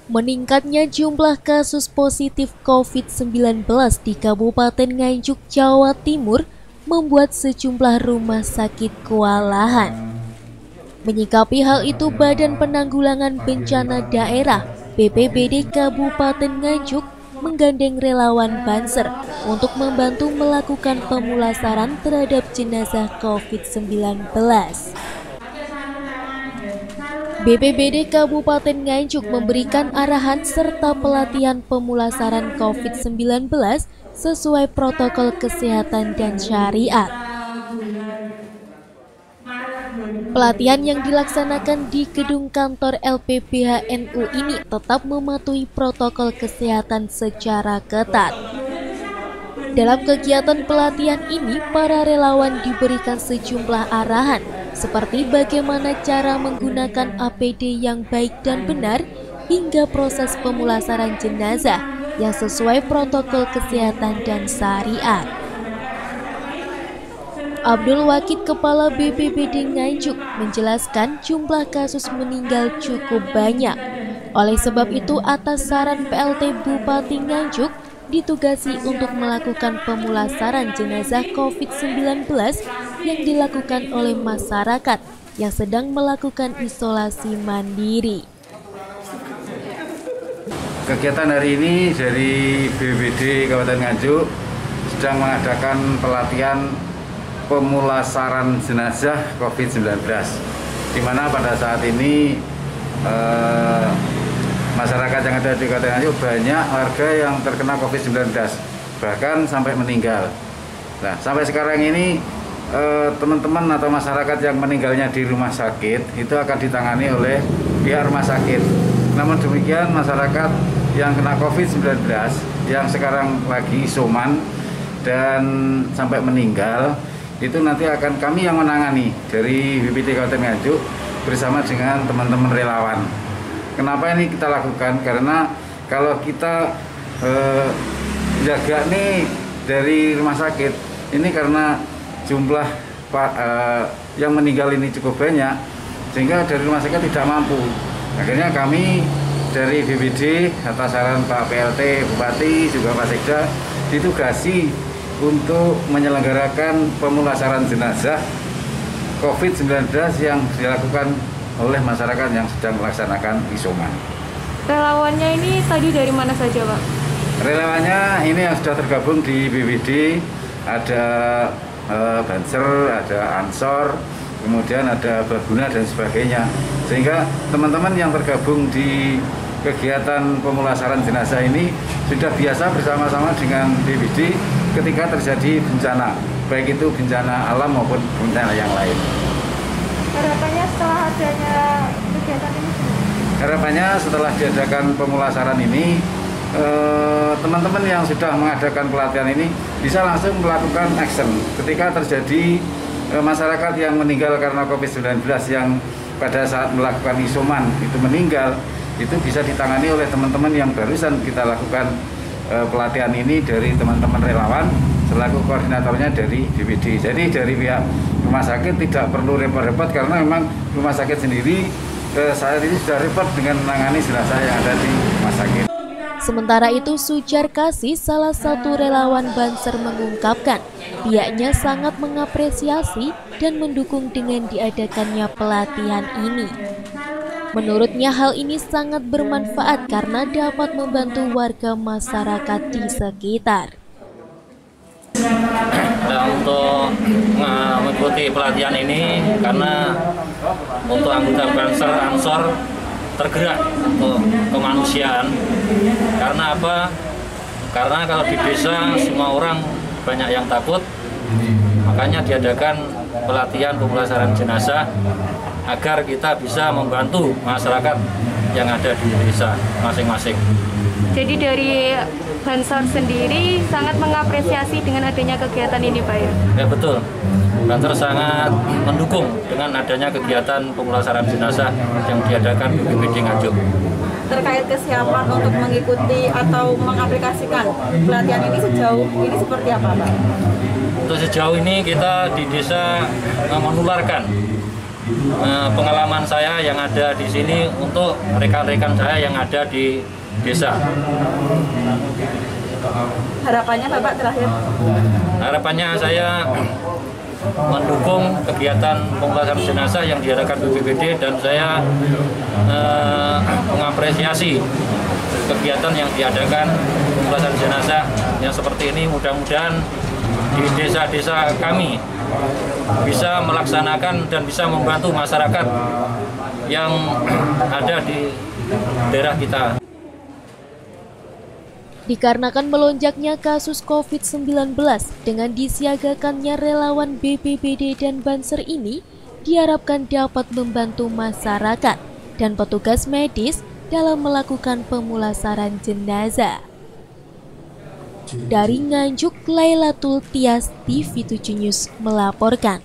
Meningkatnya jumlah kasus positif COVID-19 di Kabupaten Nganjuk, Jawa Timur membuat sejumlah rumah sakit kewalahan. Menyikapi hal itu, Badan Penanggulangan Bencana Daerah BPBD Kabupaten Nganjuk menggandeng relawan Banser untuk membantu melakukan pemulasaran terhadap jenazah COVID-19. BPBD Kabupaten Nganjuk memberikan arahan serta pelatihan pemulasaran COVID-19 sesuai protokol kesehatan dan syariat. Pelatihan yang dilaksanakan di gedung kantor LPPH NU ini tetap mematuhi protokol kesehatan secara ketat. Dalam kegiatan pelatihan ini, para relawan diberikan sejumlah arahan seperti bagaimana cara menggunakan APD yang baik dan benar hingga proses pemulasaran jenazah yang sesuai protokol kesehatan dan syariat. Abdul Wakid, Kepala BPBD Nganjuk, menjelaskan jumlah kasus meninggal cukup banyak. Oleh sebab itu, atas saran PLT Bupati Nganjuk, ditugasi untuk melakukan pemulasaran jenazah COVID-19 yang dilakukan oleh masyarakat yang sedang melakukan isolasi mandiri. Kegiatan hari ini dari BPBD Kabupaten Nganjuk sedang mengadakan pelatihan pemulasaran jenazah COVID-19, di mana pada saat ini masyarakat yang ada di Kabupaten Nganjuk banyak warga yang terkena COVID-19, bahkan sampai meninggal. Nah, sampai sekarang ini teman-teman atau masyarakat yang meninggalnya di rumah sakit itu akan ditangani oleh pihak rumah sakit. Namun demikian, masyarakat yang kena COVID-19 yang sekarang lagi isoman dan sampai meninggal itu nanti akan kami yang menangani dari BPBD Kabupaten Nganjuk bersama dengan teman-teman relawan. Kenapa ini kita lakukan? Karena kalau kita jaga nih dari rumah sakit ini karena jumlah yang meninggal ini cukup banyak, sehingga dari rumah sakit tidak mampu. Akhirnya kami dari BPBD atas saran Pak PLT, Bupati, juga Pak Sekda ditugasi untuk menyelenggarakan pemulasaran jenazah COVID-19 yang dilakukan oleh masyarakat yang sedang melaksanakan isoman. Relawannya ini tadi dari mana saja, Pak? Relawannya ini yang sudah tergabung di BPBD, ada Banser, ada Ansor, kemudian ada Baguna dan sebagainya. Sehingga teman-teman yang tergabung di kegiatan pemulasaran jenazah ini sudah biasa bersama-sama dengan BPBD ketika terjadi bencana, baik itu bencana alam maupun bencana yang lain. Harapannya setelah adanya kegiatan ini? Harapannya setelah diadakan pemulasaran ini, teman-teman yang sudah mengadakan pelatihan ini bisa langsung melakukan action ketika terjadi masyarakat yang meninggal karena COVID-19 yang pada saat melakukan isoman itu meninggal, itu bisa ditangani oleh teman-teman yang barusan kita lakukan pelatihan ini dari teman-teman relawan selaku koordinatornya dari BPBD. Jadi dari pihak rumah sakit tidak perlu repot-repot karena memang rumah sakit sendiri saat ini sudah repot dengan menangani jenazah yang ada di rumah sakit. Sementara itu, Sujar Kasih, salah satu relawan Banser, mengungkapkan pihaknya sangat mengapresiasi dan mendukung dengan diadakannya pelatihan ini. Menurutnya hal ini sangat bermanfaat karena dapat membantu warga masyarakat di sekitar. Nah, untuk mengikuti pelatihan ini karena untuk anggota Banser Ansor tergerak untuk kemanusiaan. Karena apa? Karena kalau di desa semua orang banyak yang takut, makanya diadakan pelatihan pemulasaran jenazah agar kita bisa membantu masyarakat yang ada di desa masing-masing. Jadi dari Banser sendiri sangat mengapresiasi dengan adanya kegiatan ini, Pak ya? Ya betul, Banser sangat mendukung dengan adanya kegiatan pemulasaran jenazah yang diadakan BPBD Nganjuk. Terkait kesiapan untuk mengikuti atau mengaplikasikan pelatihan ini sejauh ini seperti apa, Pak? Untuk sejauh ini kita di desa menularkan pengalaman saya yang ada di sini untuk rekan-rekan saya yang ada di desa. Harapannya Bapak terakhir? Harapannya saya mendukung kegiatan pemulasaran jenazah yang diadakan BPBD, dan saya mengapresiasi kegiatan yang diadakan pemulasaran jenazah yang seperti ini. Mudah-mudahan di desa-desa kami bisa melaksanakan dan bisa membantu masyarakat yang ada di daerah kita. Dikarenakan melonjaknya kasus COVID-19 dengan disiagakannya relawan BPBD dan Banser ini, diharapkan dapat membantu masyarakat dan petugas medis dalam melakukan pemulasaran jenazah. Dari Nganjuk, Lailatul Tias, TV7 News melaporkan.